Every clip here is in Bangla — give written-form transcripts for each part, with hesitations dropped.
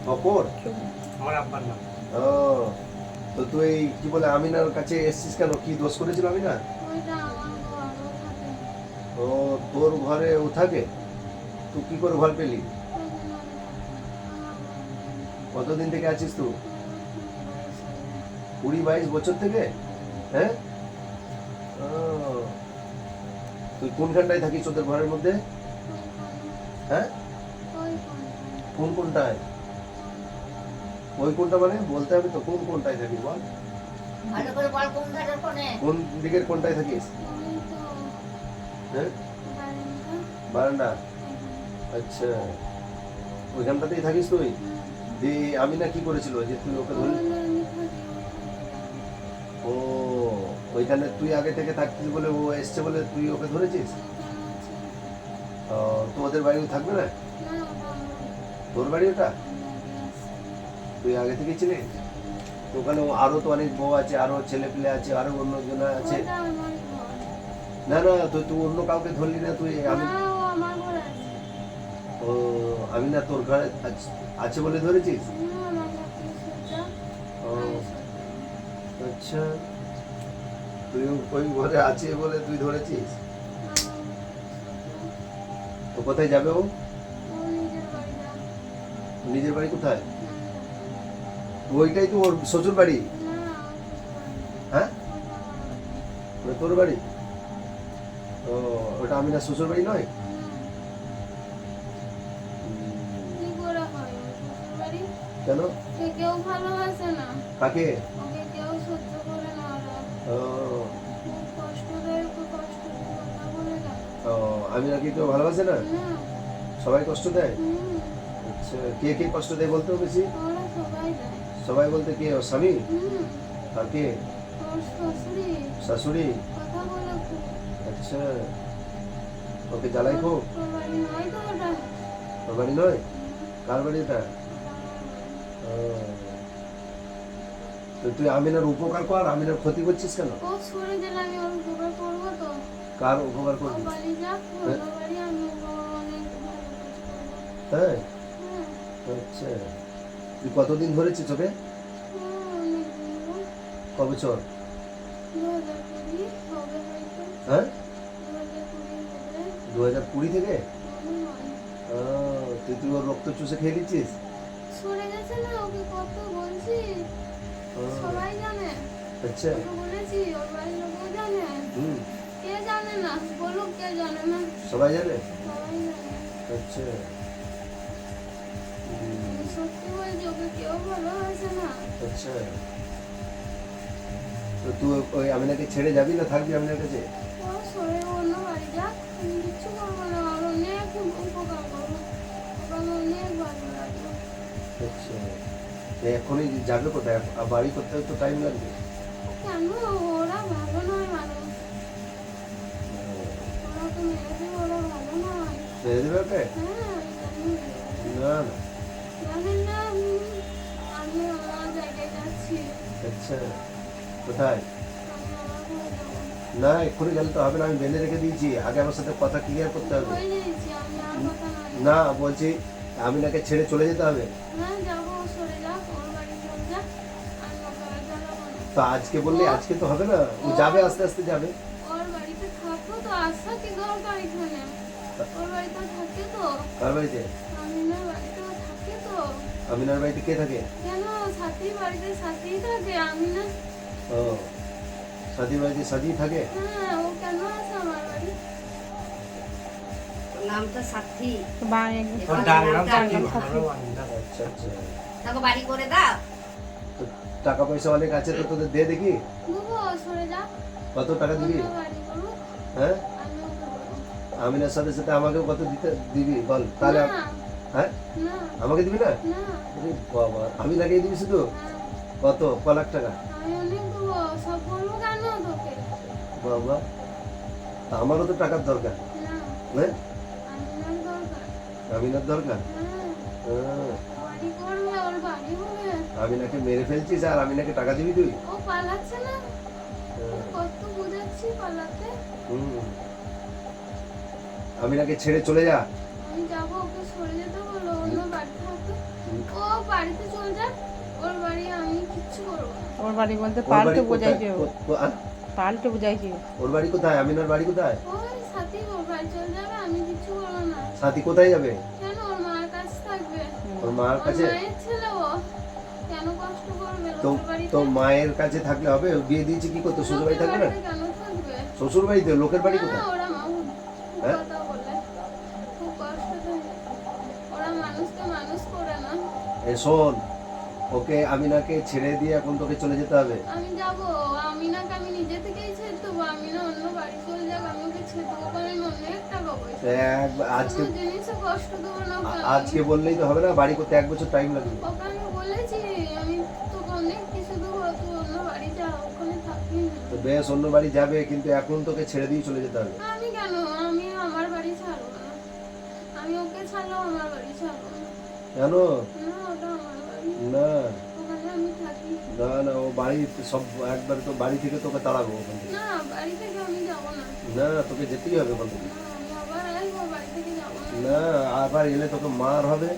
বকর আমার আব্বার নাম। ও তো তুই কি বলে আমিনার কাছে এসেছিস কেন? কি দোষ করেছিল আমিনা? ওইটা আমার ঘরও থাকে। ও তোর ঘরে ও থাকে? তুই কি করে ঘর পেলি? কতদিন থেকে আছিস তুই? 20-22 বছর থেকে? হ্যাঁ ও, তুই কোনখানটায় থাকিস ওদের ঘরের মধ্যে? হ্যাঁ কোন কোনটায়? ওই কোনটা মানে বলতে হবে তো, কোন কোনটায় থাকিস বল? ভালো করে বল কোন ধারের কোণে? কোন দিকের কোনটায় থাকিস? হ্যাঁ বারান্দা। আচ্ছা ওইখানটাতেই থাকিস তুই? দিয়ে আমিনা কি করেছিল যে তুই ওকে ধরলি? ও ওইখানে তুই আগে থেকে থাকতিস বলে ও এসছে বলে তুই ওকে ধরেছিস? তো ওদের বাড়িও থাকবে না? তোর বাড়ি ওটা? তুই আগে থেকে ছিলিস? তো ওখানে আরো তো অনেক বউ আছে, আরো ছেলে পেলে আছে, আরো অন্য আছে। না না তো তুই অন্য কাউকে ধরলি না? তুই আমি ও আমি না তোর ঘরে আছে বলে ধরেছিস? ও আচ্ছা তুই ওই ঘরে আছে বলে তুই ধরেছিস? তো কোথায় যাবে ও? নিজের বাড়ি কোথায়? ওইটাই তো ওর শ্বশুর বাড়ি? হ্যাঁ ওটা তোর বাড়ি? ও ওটা আমিনার শ্বশুর বাড়ি নয়? কেন? কেউ ভালোবাসে না কাকে? ওকে, কেউ সহ্য করে না ওরা। ও খুব কষ্ট দেয়, খুব কষ্ট দিয়ে কথা বলে যায়। ও আমিনা কি কেউ ভালোবাসে না? না, সবাই কষ্ট দেয়? হুম, আচ্ছা কে কে কষ্ট দেয় বলতো বেশি? ওরা সবাই দেয়। সবাই বলতে কে? ওর স্বামী? হুম, আর কে? ওর শ্বশুরি শাশুড়ি? কথা বলে খুব। আচ্ছা ওকে জ্বালাই খুব? ওর বাড়ি নয় তো ওটা। ওর বাড়ি নয়? কার বাড়ি এটা? ও, তো তুই আমিনার উপকার কর, আমিনার ক্ষতি করছিস কেন? ও সরে গেলে আমি ওর উপকার করবো তো। কার উপকার ও করবি? বাড়ি যাক, অন্য বাড়ি আমি ওর অনেক ভালো কাজ করবো। তাই? হ্যাঁ, আচ্ছা তুই কতদিন ধরেছিস ওকে? অনেক দিন হলো। ক বছর? 2020 হবে হয়তো। হ্যাঁ 2020 হবে। 2020 থেকে? মনে হয়। ও, তুই ওর রক্ত চুষে খেয়ে নিচ্ছিস? সরে গেছে না, ওকে কত বলছি। ও, সবাই জানে। আচ্ছা ওকে বলেছি, ওর বাড়ির লোকও জানে। হুম কে জানে না? বলুক কে জানে না। সবাই জানে? সবাই জানে। আচ্ছা আমি সত্যি বলছি, ওকে কেউ ভালোবাসে না। আচ্ছা তো তুই ওই আমিনাকে ছেড়ে যাবি না থাকবি আমিনার কাছে? ও সরে অন্য বাড়ি যাক, আমি কিচ্ছু করবো না। আর অনেক উপকার করবো, ওকে আমি অনেক ভালো রাখবো। আচ্ছা এখনই যাবে কোথায়? আর বাড়ি করতে তো টাইম লাগবে। কেন? ওরা ভালো নয় মানুষ। ওরা তো মেরে দেবে, ওরা ভালো নয়। মেরে দেবে ওকে? হ্যাঁ, জানি। না না জানেন না, আমি আমার জায়গায় যাচ্ছি। আচ্ছা কোথায়? আমি আমার ঘরে যাবো। না এক্ষুনি গেলে তো হবে না, আমি বেঁধে রেখে দিয়েছি, আগে আমার সাথে কথা ক্লিয়ার করতে হবে। হয়ে যাচ্ছি, আমি আর কথা নয়। না বলছি আমিনাকে ছেড়ে চলে যেতে হবে। হ্যাঁ, যাবো, সরে যাক, ওর বাড়ি চলে যাক। আমি ওকে আর জ্বালাবো না। তো আজকে বললে আজকে তো হবে না, ও যাবে আস্তে আস্তে যাবে। ওর বাড়িতে থাকবো তো, আসা কি দরকার এখানে? ওর বাড়িতে থাকে তো, কার বাড়িতে? আমিনার বাড়িতেও থাকে তো। আমিনার বাড়িতে কে থাকে? কেন? সাথী বাড়িতে সাথী থাকে, আমিনা। ও সাদির বাড়িতে সাদি থাকে? হ্যাঁ, ও কেন আসে আমার বাড়ি? ওর নাম তো সাথী। ওর ডাক নাম ডাক সাথী, নাম আমারও নাম। আচ্ছা আচ্ছা তাকে বাড়ি করে দাও। তো টাকা পয়সা অনেক আছে তো তোদের দে দেখি। দেবো, সরে যাক, কত টাকা দিবি? অন্য বাড়ি করুক, হ্যাঁ আমি ওকে বলবো। আমিনার সাথে সাথে আমাকেও কত দিতে দিবি বল তাহলে। না, হ্যাঁ না, আমাকে দিবি না? না, আরে বাবা আমি লাগিয়ে দিবি শুধু? হ্যাঁ, কত ক লাখ টাকা? আমি অনেক দেবো। সব বলবো কেন তোকে? বাবা তা আমারও তো টাকার দরকার। না, হ্যাঁ আমিনার দরকার। আমিনার দরকার? হ্যাঁ, হ্যাঁ, বাড়ি করবে, ওর বাড়ি হবে। আমিনাকে মেরে ফেলছিস আর আমিনাকে টাকা দিবি তুই? ও পালাচ্ছে না, হ্যাঁ, কত বুঝাচ্ছি পালাতে। হুম আমিনাকে ছেড়ে চলে যা। আমি যাবো, ওকে সরে যেতে বলো, অন্য বাড়ি থাকবে। হুম, ও বাড়ি বাড়ি বলতে ওর বাড়ি পাল্টে কোথায়? বোঝাইছে আহ? পাল্টে বোঝাইছে ওর বাড়ি কোথায়? আমিনার বাড়ি কোথায়? ওই সাথী ওর বাড়ি চলে যাবে, আমি কিছু বলবো না। সাথী কোথায় যাবে? কেন ওর মার কাছে থাকবে? ওর মার ওর কাছে? মায়ের ছেলে ও, কেন কষ্ট করবে তো লোকের বাড়িতে? তো মায়ের কাছে থাকলে হবে? বিয়ে দিয়েছে কি করতে? শ্বশুর বাড়ি লোকের থাকবে না? বাড়িতে কেন থাকবে? শ্বশুর বাড়িতে? লোকের বাড়ি না, কোথায়? ওরা হ্যাঁ? কথা বলে খুব কষ্ট দেয়। ওরা মানুষকে মানুষ করে না। এ শোন, ওকে আমিনাকে ছেড়ে দিয়ে এখন তোকে চলে যেতে হবে। আমি যাবো, আমিনাকে আমি নিজে থেকেই ছেড়ে দেবো। আমিনা অন্য বাড়ি চলে যাক, আমি ওকে ছেড়ে দেবো, কারণ আমি অনেক টাকা পয়সা, আজকে কোনো জিনিসে কষ্ট দেবো না ওকে আমি। আজকে বললেই তো হবে না, বাড়ি করতে 1 বছর টাইম লাগবে। ওকে আমি বলেছি আমি তোকে অনেক কিছু দেবো, তুই অন্য বাড়ি যা, ওখানে থাকবি না। তো বেশ, অন্য বাড়ি যাবে, কিন্তু এখন তোকে ছেড়ে দিয়ে চলে যেতে হবে। আমি কেন, আমি আমার বাড়ি ছাড়বো না। আমি ওকে ছাড়লেও আমার বাড়ি ছাড়বো না। কেন? না, ওটা আমার বাড়ি, না ওখানে আমি থাকি। না না, ও বাড়ি সব একবার তো বাড়ি থেকে তোকে তাড়াবো ওখান থেকে। না, বাড়ি থেকে আমি যাবো না। না, তোকে যেতেই হবে ওখান থেকে। না, আমি আবার আসবো, বাড়ি থেকে যাবো না। না, আবার এলে তোকে মার হবে।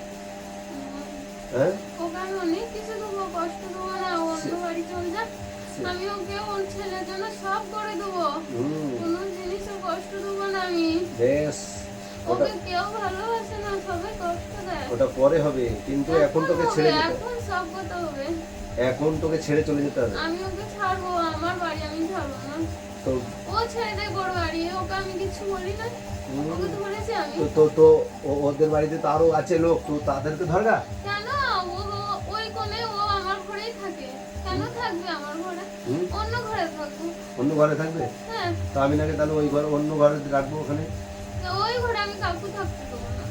হ্যাঁ, ওকে আমি অনেক কিছু দেবো, কষ্ট দেবো না। ও অন্য বাড়ি চলে যাক, আমি ওকে ওর ছেলের জন্য সব করে দেবো, হুম, কোনো জিনিসও কষ্ট দেবো না আমি। বেশ, ওটা ওকে কেউ ভালোবাসে না, সবাই কষ্ট দেয়। ওটা পরে হবে, কিন্তু এখন তোকে হবে, ছেড়ে যেতে হবে। এখন সব কথা হবে। এখন তোকে ছেড়ে চলে যেতে হবে। আমি ওকে ছাড়বো, আমার বাড়ি আমি ছাড়বো না। তো ও ছেড়ে দেয় ওর বাড়ি, ওকে আমি কিছু বলি না। হুম, ওকে তো বলেছি আমি। তো তো তো ওদের বাড়িতে তো আরো আছে লোক, তো তাদেরকে ধরগা। কেন ওই কোণে ও আমার ঘরেই থাকে, কেন থাকবে আমার ঘরে? হুম, অন্য ঘরে থাকবো। অন্য ঘরে থাকবে? হ্যাঁ, তো আমি নাকি তাহলে ওই ঘর, অন্য ঘরে রাখবো ওখানে। তো ওই ঘরে আমি কাউকে থাকতে দেবো না।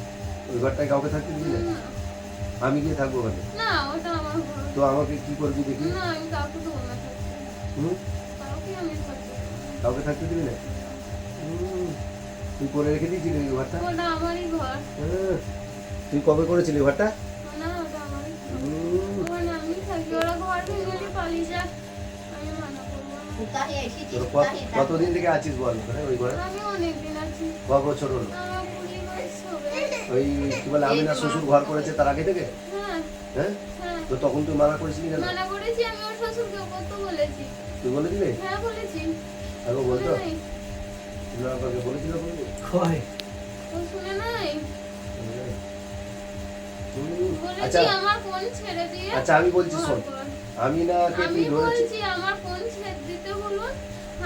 ওই ঘরটায় কাউকে থাকতে দিবি না? না, আমি গিয়ে থাকবো ওখানে। না, ওটা আমার ঘর। তো আমাকে কি করবি দেখি? না, আমি কাউকে দেবো না থাকতে। হুম, কাউকে আমি থাকতে দেবো না। কাউকে থাকতে দিবি না? হুম, তুই করে রেখে দিয়েছিলি ওই ঘরটা? ওটা আমারই ঘর। হ্যাঁ, তুই কবে করেছিলি ওই ঘরটা? না, ওটা আমারই ঘর। হুম, ওখানে আমি থাকি, ওরা ঘর ভেঙে পালিয়ে যাক, আমি মানা করবো না। উতারে এসেছিস, তোর উতারে কতদিন থেকে আছিস বল ওখানে, ওই ঘরে? আমি অনেকদিন আছি, ক বছর হলো? আমার 20 বয়স হবে। ওই কি বলে আমিনা শ্বশুর ঘর করেছে তার আগে থেকে? হ্যাঁ, হ্যাঁ, হ্যাঁ, তো তখন তুই মানা করেছিলি কেন? মানা করেছি আমি ওর শ্বশুরকে, কত বলেছি। তুই বলে দিলে? হ্যাঁ, বলেছি। আগে বলতো শুনে নাই, না, কাউকে বলেছিল বলবো? কই ও শুনে নাই। হুম, বলেছি আচ্ছা আমার ফোন ছেড়ে দিয়ে আচ্ছা, আমি বলছি ঘর শোন, কর। আমিনাকে আমি তুই ধরেছিস। বলছি আমার ফোন ছেড়ে দিতে বলুন,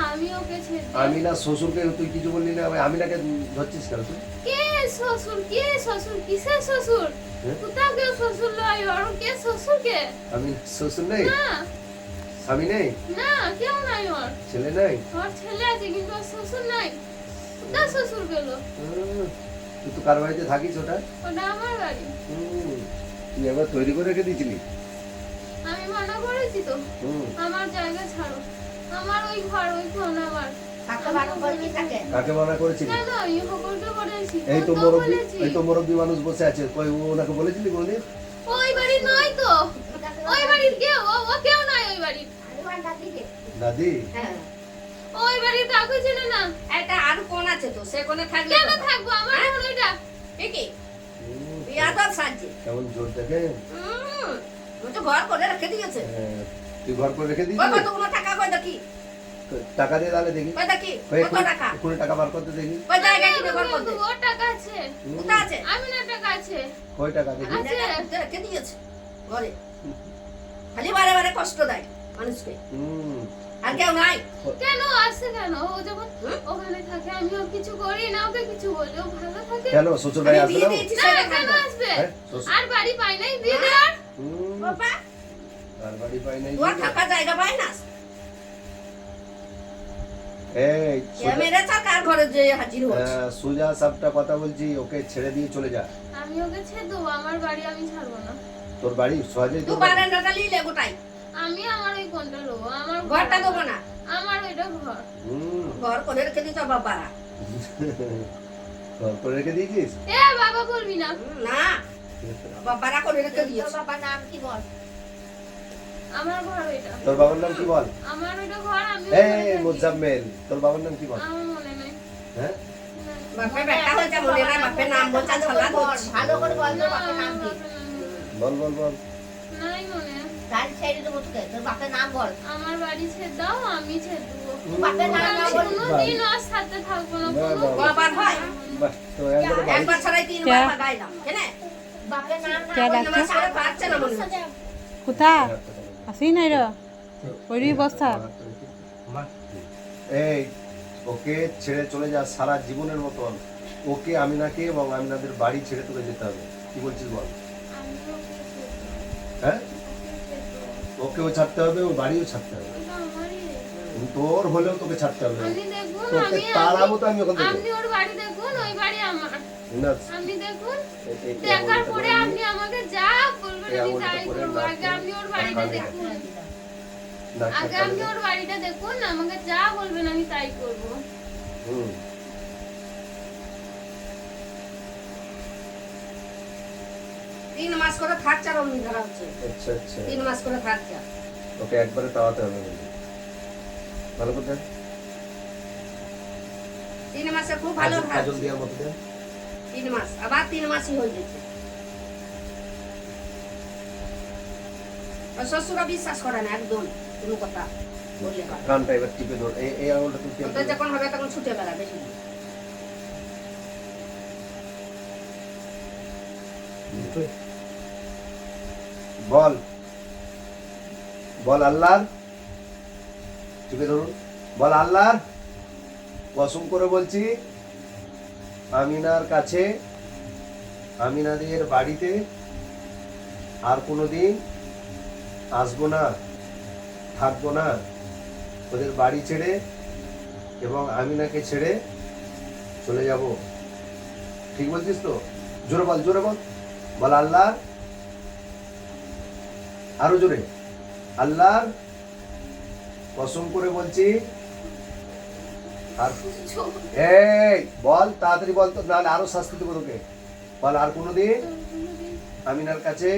আমি ওকে ছেড়ে দিই। আমিনা শ্বশুরকে তুই কিছু বললি না, আমিনাকে ধরছিস কেন তুই? কে শ্বশুর, কে শ্বশুর, কিসের শ্বশুর? হ্যাঁ? কোথাও কেউ শ্বশুর লয়, আর কে শ্বশুর কে? আমি শ্বশুর নেই, না, স্বামী নেই, না, কেউ নাই ওর। ছেলে নেই? ওর ছেলে আছে কিন্তু ওর শ্বশুর নাই। কোথায় শ্বশুর গেল? হুম, তুই তো কার বাড়িতে থাকিস ওটা? ওটা আমার বাড়ি। হুম, তুই একবার তৈরি করে রেখে দিয়েছিলি? আমি মানা করেছি তো, হুম, আমার জায়গা ছাড়ো, আমার ওই ঘর, ওই ফোন আমার। থাকতে ভালো করবি থাকে। কাকে মানা করেছিলি? কেন এই সকলকে বলেছি, এই তো কত মুরব্বী, বলেছি। এই তো মুরব্বী মানুষ বসে আছে, কই ওনাকে বলেছিলি কোনদিন? ওই বাড়ি নয় তো, ওই বাড়ির কেউ, ও কেউ নাই ওই বাড়ির। আরে দাদিকে দাদি? হ্যাঁ, ওই বাড়ির কাউকে চেনে না। এটা আর কোন আছে তো, সে কোনে থাকলে কেন থাকবো, আমার ঘর ওইটা। ঠিকই হুম, ইয়াদব সাজছে। কেমন জোর দেখে? ও তো ঘর করে রেখে দিয়েছে। হ্যাঁ, তুই ঘর করে রেখে ওই দিয়েছিলি? কতগুলো টাকা কই দেখি, টাকা দিয়ে তাহলে দেখি। কই দেখি কই কত টাকা, এক্ষুনি টাকা বার করতে দেখি। কই জায়গা আমি কিনে ঘর করতে, ওর টাকা আছে, হুম, কোথা আছে? আমি না টাকা আছে। কই টাকা দেখি? আছে। রেখে দিয়েছে ঘরে, খালি বারে বারে কষ্ট দেয় মানুষকে, হুম, আর কেউ নাই। কেন আসছে কেন? ও যখন ওখানে থাকে আমি ওর কিছু করি না, ওকে কিছু বলি, ও ভালো থাকে। কেন শ্বশুর বাড়ি আমি আসবে বিয়ে না ও? দিয়েছি না, সেটা কেন থাকবে। আসবে? হ্যাঁ, শ্বশুর- আর বাড়ি পাই নাই বিয়ে দেওয়ার। হুম, বাবা, আর বাড়ি পাই নাই। তোমার থাকার জায়গা পাই না, এই কে মেরেছে কার ঘরে যে হাজির হচ্ছে। সোজা সাপটা কথা বলছি, ওকে ছেড়ে দিয়ে চলে যা। আমি ওকে ছেড়ে দেবো, আমার বাড়ি আমি ছাড়বো না। তোর বাড়ি সহজেই তুই তোর বাড়ি। বারান্দাটা নিলে গোটাই, আমি আমার ওই কোনটা নেবো, আমার ঘরটা দেবো না, আমার ওইটা ঘর। হুম, ঘর করে রেখে দিতে বাবারা। ঘর করে রেখে দিয়েছিস? এ বাবা বলবি না, না, বাবারা করে রেখে দিয়েছে। বাবার নাম কি বল? আমার ঘর ওইটা, তোর বাবার নাম কি বল? আমার ওইটা ঘর, আমি এই মোজাম্মেল, তোর বাবার নাম কি বল? আমার মনে নেই। হ্যাঁ, বাপে বেটা হয়েছে মনে নাই, বাপের নাম বলছে ঝালা করছে। ভালো করে বল না, তোর বাবার নাম কি? বাবার নাম নেই। বল বল বল। নাই মনে। বাড়ি ছেড়ে দেবো তোকে, তোর বাপের নাম বল। আমার বাড়ি ছেড়ে দাও, আমি ছেড়ে দেবো। তোর বাপের নাম না বল। কোনোদিন ওর সাথে থাকবো না, বাহ, কোনো বাহ, বাবার হয়। বাহ, তো একবারে বাড়ি একবার ছাড়াই 3 বার গাইলাম, কেনে? বাপের নাম না কে বললে ডাকছে? আমার সারা বাচ্চা না মনে হচ্ছে। কোথা আসি নাই র ওই বস্তা আমার এই ওকে ছেড়ে চলে যা সারা জীবনের মতন। ওকে আমিনাকে এবং আমিনাদের বাড়ি ছেড়ে তোকে যেতে হবে। কি বলছিস বল? আমি ওকে ছেড়ে দেবো। হ্যাঁ, ওকে ছেড়ে দেবো। ওকেও ছাড়তে হবে, ওর বাড়িও ছাড়তে হবে। ওটা আমারই রে। তোর হলেও তোকে ছাড়তে হবে। আমি দেখুন, তোকে আমি তাড়াবো তো আমি ওখান থেকে। আপনি ওর বাড়ি দেখুন, ওই বাড়ি আমার। না, আপনি দেখুন, এই দেখার আঙুলটা পরে করে আপনি আমাকে যা বলবেন এই আমি আঙুলটা তাই করে করবো। নাক আগে আপনি ওর দিয়ে বাড়িটা কানে দেখুন, নাকটা আগে আপনি ওর বাড়িটা দেখুন, আমাকে যা বলবেন আমি তাই করবো। হুম। 3 মাস করে থাক চার অমনি ধরা হচ্ছে। আচ্ছা আচ্ছা, 3 মাস করে থাক চা। ওকে একবারে তাড়াতে হবে কিন্তু। ভালো করে দেন। 3 মাসে খুব ভালো থাক। কাজল দেওয়ার মতো দেন। 3 মাস, আবার 3 মাসই হয়ে গেছে। আর শ্বশুরা বিশ্বাস করে না একদম কোনো কথা বললে হয়। কানটা এবার টিপে ধর। এই আঙুলটা তুই টিপে ওদের ধর। যখন হবে তখন ছুটে বেড়া বেশি দিন। দুটোই বল বল আল্লাহর, টিপে ধরুন। বল আল্লাহর কসম করে বলছি, আমিনার কাছে, আমিনাদের বাড়িতে আর কোনোদিন আসবো না, থাকবো না। ওদের বাড়ি ছেড়ে এবং আমিনাকে ছেড়ে চলে যাব। ঠিক বলছিস তো? জোরে বল, জোরে বল। বল আল্লাহ, আরো জোরে। আল্লাহর কসম করে বলছি, আর এই বল তাড়াতাড়ি বল, তো নাহলে আরো শাস্তি দেবো তোকে। বল আর কোনোদিন আমিনার কাছে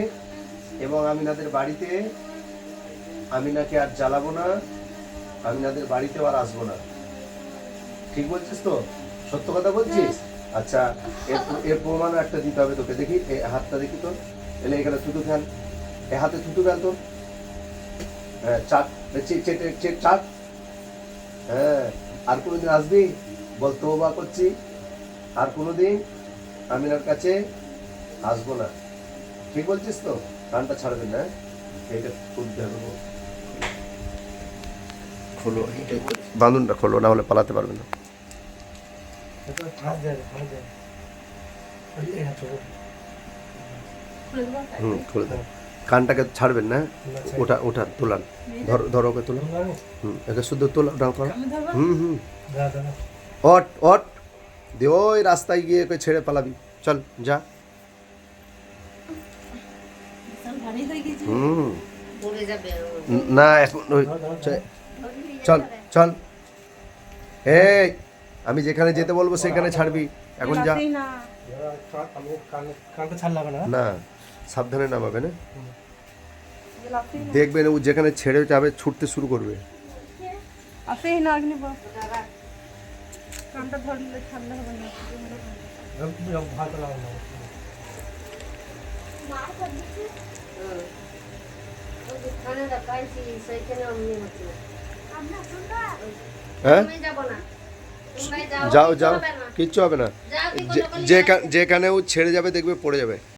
এবং আমিনাদের বাড়িতে আমিনাকে আর জ্বালাবো না, আমিনাদের বাড়িতেও আর আসবো না। ঠিক বলছিস তো? সত্য কথা বলছিস? আচ্ছা, এর প্রমাণ একটা দিতে হবে তোকে। দেখি এই হাতটা দেখি তোর। এলে এখানে থুতু ফেল, এ হাতে থুতু ফেল তোর। হ্যাঁ, চাট চাট। হ্যাঁ, আর কোনোদিন আসবি? বল তওবা করছি, আর কোনোদিন আমিনার কাছে আসবো না। ঠিক বলছিস তো? কানটা ছাড়বে না। এটা খুলতে হবে। খোলো, বাঁধনটা খোলো, না হলে পালাতে পারবে না। হাত দেয় হাত দেয় এই হাত ছোট খুলে দেন। কানটাকে ছাড়বেন না। ওটা ওটা তোলান, ধরো ওকে তোলো। একে শুদ্ধ তোলা, ডাল করো। দাদা দাদা অট অট দে, ওই রাস্তায় গিয়ে ওকে ছেড়ে পালাবি। চল যা। হুম, পড়ে যাবে। না এখন চল চল। এই আমি যেখানে যেতে বলবো সেখানে ছাড়বি। এখন যা। আসি না আমি কানটা ছাড় লাগবে না। না, সাবধানে নামাবে না। আসি না দেখবেন ও যেখানে ছেড়ে যাবে ছুটতে শুরু করবে। আসি না অগ্নি কানটা ধরলে ঠান্ডা হবে না। ভাত লাগবে না। ওই যেখানে রাখাইছি সেইখানে অমনি হচ্ছে। হ্যাঁ, আমি যাব না। তোমরাই যাও, যাও কিছু যাও, হবে না। কিচ্ছু হবে না। যাও, কি কোনো করলে যেখানে ও ছেড়ে যাবে দেখবে পড়ে যাবে।